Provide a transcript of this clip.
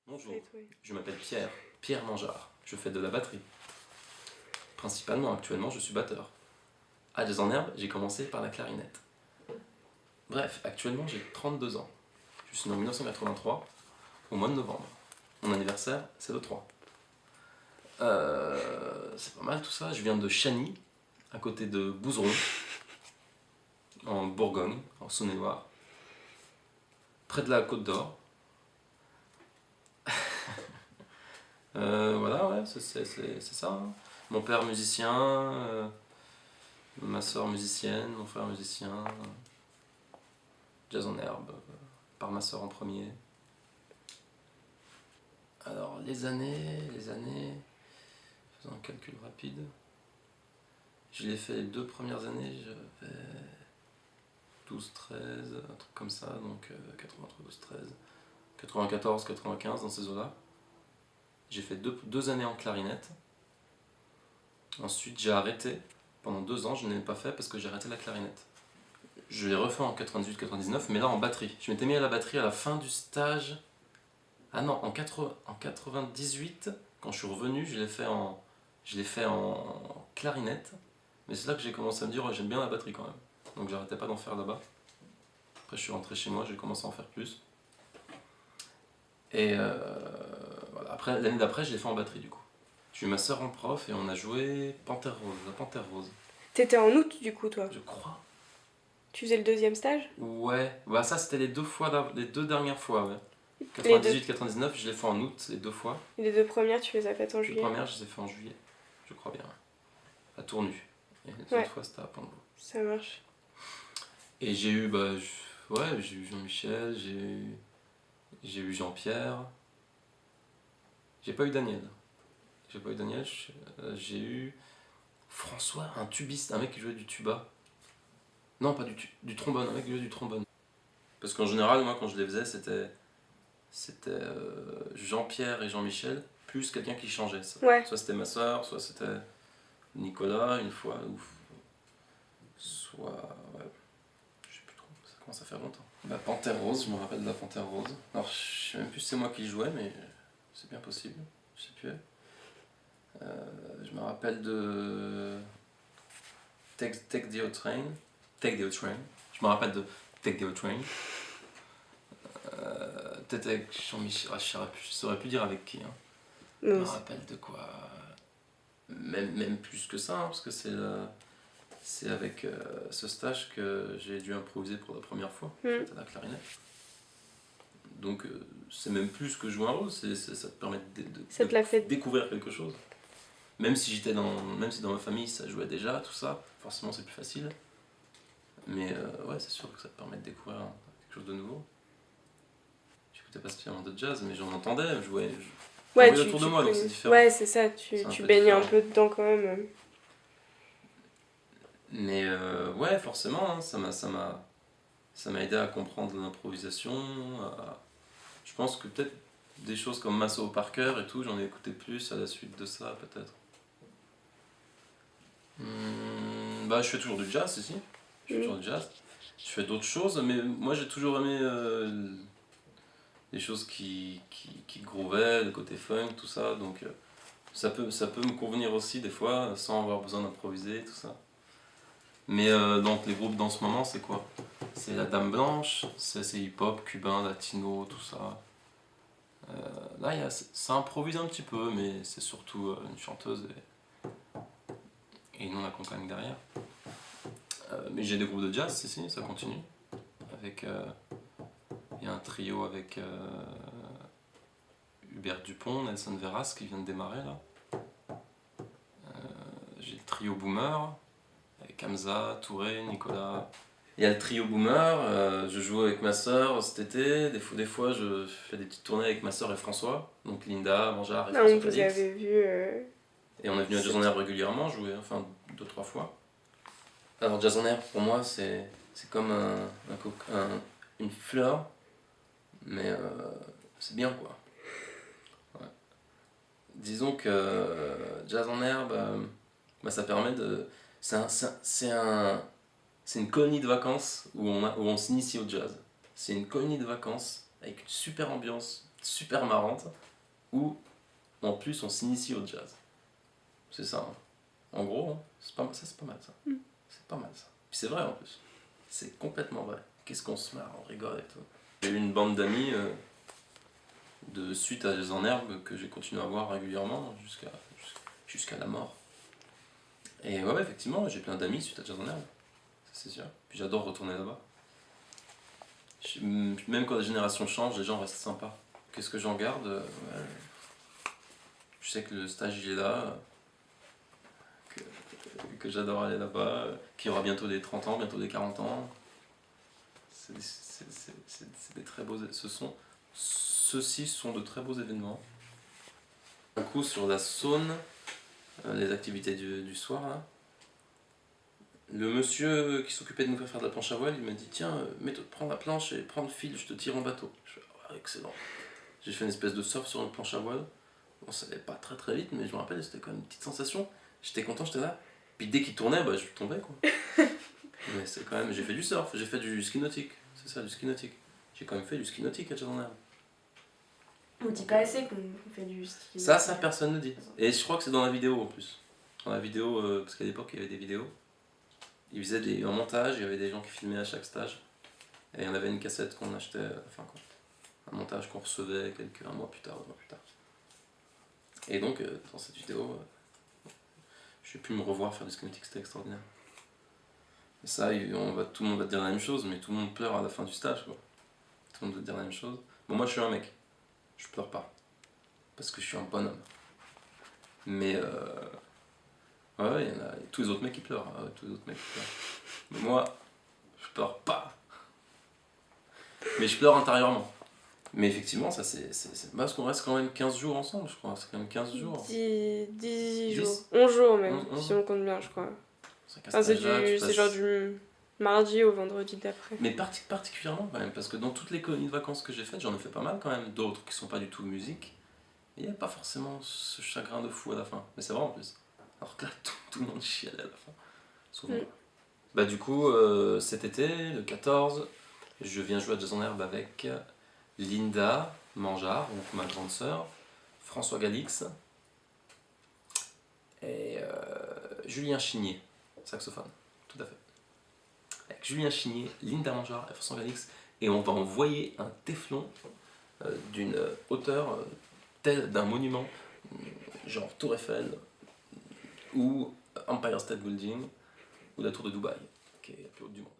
Bonjour, je m'appelle Pierre Mangeard, je fais de la batterie. Principalement, actuellement, je suis batteur. À Jazz en Herbe, j'ai commencé par la clarinette. Bref, actuellement, j'ai 32 ans. Je suis né en 1983, au mois de novembre. Mon anniversaire, c'est le 3. C'est pas mal tout ça. Je viens de Chagny, à côté de Bouzeron, en Bourgogne, en Saône-et-Loire, près de la Côte d'Or. Voilà, ouais, c'est ça. Hein. Mon père musicien, ma soeur musicienne, mon frère musicien, Jazz en Herbe, par ma soeur en premier. Alors, les années, faisons un calcul rapide. Je l'ai fait les 2 premières années, j'avais 12, 13, un truc comme ça, donc 83, 12, 13, 94, 95 dans ces eaux-là. J'ai fait deux années en clarinette. Ensuite, j'ai arrêté. Pendant 2 ans, je n'ai pas fait parce que j'ai arrêté la clarinette. Je l'ai refait en 98-99, mais là en batterie. Je m'étais mis à la batterie à la fin du stage. Ah non, en 98, quand je suis revenu, je l'ai fait en clarinette. Mais c'est là que j'ai commencé à me dire, oh, j'aime bien la batterie quand même. Donc j'arrêtais pas d'en faire là-bas. Après je suis rentré chez moi, j'ai commencé à en faire plus. Et voilà. Après, l'année d'après, je l'ai fait en batterie du coup. J'ai eu ma soeur en prof et on a joué Panthère Rose, la Panthère Rose. T'étais en août du coup toi? Je crois. Tu faisais le 2e stage? Ouais, bah ça c'était les 2 dernières fois, ouais. Les deux, 98-99, je l'ai fait en août, les 2 fois. les 2 premières, tu les as faites en Les juillet? premières, je les ai fait en juillet, je crois bien. À Tournu. Et les Ouais. autres fois, c'était à Pont-de-Vaux. Ça marche. Et j'ai eu, j'ai eu Jean-Michel, j'ai eu Jean-Pierre. J'ai pas eu Daniel. J'ai eu François, un tubiste, un mec qui jouait du tuba. Non, pas du trombone, un mec qui jouait du trombone. Parce qu'en général, moi, quand je les faisais, c'était Jean-Pierre et Jean-Michel, plus quelqu'un qui changeait. Ouais. Soit c'était ma soeur, soit c'était Nicolas, une fois, ou soit... Ouais, je sais plus trop, ça commence à faire longtemps. La Panthère Rose, je me rappelle de la Panthère Rose. Alors, je sais même plus si c'est moi qui jouais, mais c'est bien possible, je sais plus. Je me rappelle de Take the O Train. Je me rappelle de Take the O Train. Peut-être avec Jean-Michel, je saurais plus dire avec qui. Hein. Je me rappelle de quoi. Même plus que ça, hein, parce que c'est avec ce stage que j'ai dû improviser pour la première fois, en fait, à la clarinette. Donc c'est même plus que jouer un rôle, ça te permet de découvrir quelque chose. Même si dans ma famille ça jouait déjà, tout ça, forcément c'est plus facile. Mais ouais, c'est sûr que ça te permet de découvrir quelque chose de nouveau. J'écoutais pas spécialement de jazz, mais j'en entendais, je voyais autour de moi, donc c'est différent. Ouais, c'est ça, tu baignais un peu dedans quand même. Mais ouais, forcément, hein, ça m'a aidé à comprendre l'improvisation. Je pense que peut-être des choses comme Maso Parker et tout, j'en ai écouté plus à la suite de ça, peut-être. Je fais toujours du jazz ici. Je fais toujours du jazz. Je fais d'autres choses, mais moi j'ai toujours aimé les choses qui groovaient, le côté funk, tout ça. Donc ça peut me convenir aussi des fois, sans avoir besoin d'improviser, tout ça. Mais donc les groupes dans ce moment, c'est quoi? C'est la Dame Blanche, c'est hip-hop, cubain, latino, tout ça. Là, ça improvise un petit peu, mais c'est surtout une chanteuse et nous on accompagne derrière. Mais j'ai des groupes de jazz, si, ça continue. Il y a un trio avec Hubert Dupont, Nelson Veras qui vient de démarrer là. J'ai le trio Boomer, avec Hamza, Touré, Nicolas. Il y a le trio Boomer, je joue avec ma soeur cet été, des fois je fais des petites tournées avec ma soeur et François, donc Linda, Mangeard et François On vous avait vu... Et on est venu à Jazz en Herbe régulièrement, jouer, enfin 2-3 fois. Alors Jazz en Herbe pour moi c'est comme une fleur, mais c'est bien quoi. Ouais. Disons que Jazz en Herbe, ça permet de... C'est une colonie de vacances où on s'initie au jazz. C'est une colonie de vacances avec une super ambiance, super marrante, où en plus on s'initie au jazz. C'est ça. Hein. En gros, hein, c'est pas mal ça. C'est pas mal ça. Puis c'est vrai en plus. C'est complètement vrai. Qu'est-ce qu'on se marre, on rigole et tout. J'ai eu une bande d'amis de suite à Jazz en Herbe que j'ai continué à voir régulièrement jusqu'à la mort. Et ouais, effectivement, j'ai plein d'amis suite à Jazz en Herbe. Ça c'est sûr. Puis j'adore retourner là-bas. Même quand les générations changent, les gens restent sympas. Qu'est-ce que j'en garde Je sais que le stage il est là, que j'adore aller là-bas, qu'il y aura bientôt des 30 ans, bientôt des 40 ans. C'est des très beaux... Ceux-ci sont de très beaux événements. Un coup sur la Saône, les activités du soir là. Le monsieur qui s'occupait de nous faire de la planche à voile, il m'a dit tiens, prends la planche et prends le fil, je te tire en bateau. Je fais ouais, excellent. J'ai fait une espèce de surf sur une planche à voile. On savait pas très vite, mais je me rappelle, c'était quand même une petite sensation. J'étais content, j'étais là. Puis dès qu'il tournait, bah, je tombais quoi. Mais c'est quand même, j'ai fait du surf, j'ai fait du ski nautique. C'est ça, du ski nautique. J'ai quand même fait du ski nautique à Jazz en Herbe. On dit pas assez qu'on fait du ski. Ça personne ne dit. Et je crois que c'est dans la vidéo en plus. Dans la vidéo, parce qu'à l'époque il y avait des vidéos. Ils faisaient un montage, il y avait des gens qui filmaient à chaque stage. Et on avait une cassette qu'on achetait, enfin quoi. Un montage qu'on recevait un mois plus tard, 2 mois plus tard. Et donc, dans cette vidéo, j'ai pu me revoir faire du ski nautique, c'était extraordinaire. Et ça, tout le monde va te dire la même chose, mais tout le monde pleure à la fin du stage, quoi. Tout le monde va te dire la même chose. Bon, moi je suis un mec, je pleure pas. Parce que je suis un bonhomme. Mais ouais, il y en a tous les autres mecs qui pleurent. Hein, tous les autres mecs qui pleurent. Mais moi, je pleure pas. Mais je pleure intérieurement. Mais effectivement, ça c'est parce qu'on reste quand même 15 jours ensemble, je crois. C'est quand même 15 jours. 10 jours. 11 jours même, 11. si on compte bien, je crois. C'est c'est genre du mardi au vendredi d'après. Mais particulièrement quand même, parce que dans toutes les colonies de vacances que j'ai faites, j'en ai fait pas mal quand même, d'autres qui sont pas du tout musique. Il n'y a pas forcément ce chagrin de fou à la fin. Mais c'est vrai en plus. Alors que là, tout le monde chialait à la fin. Souvent. Bah du coup, cet été, le 14, je viens jouer à Jazz en Herbe avec Linda Mangeard, donc ma grande sœur, François Galix et Julien Chigné, saxophone, tout à fait. Avec Julien Chigné, Linda Mangeard et François Galix, et on va envoyer un téflon d'une hauteur telle d'un monument, genre Tour Eiffel, ou Empire State Building, ou la Tour de Dubaï, qui est la plus haute du monde.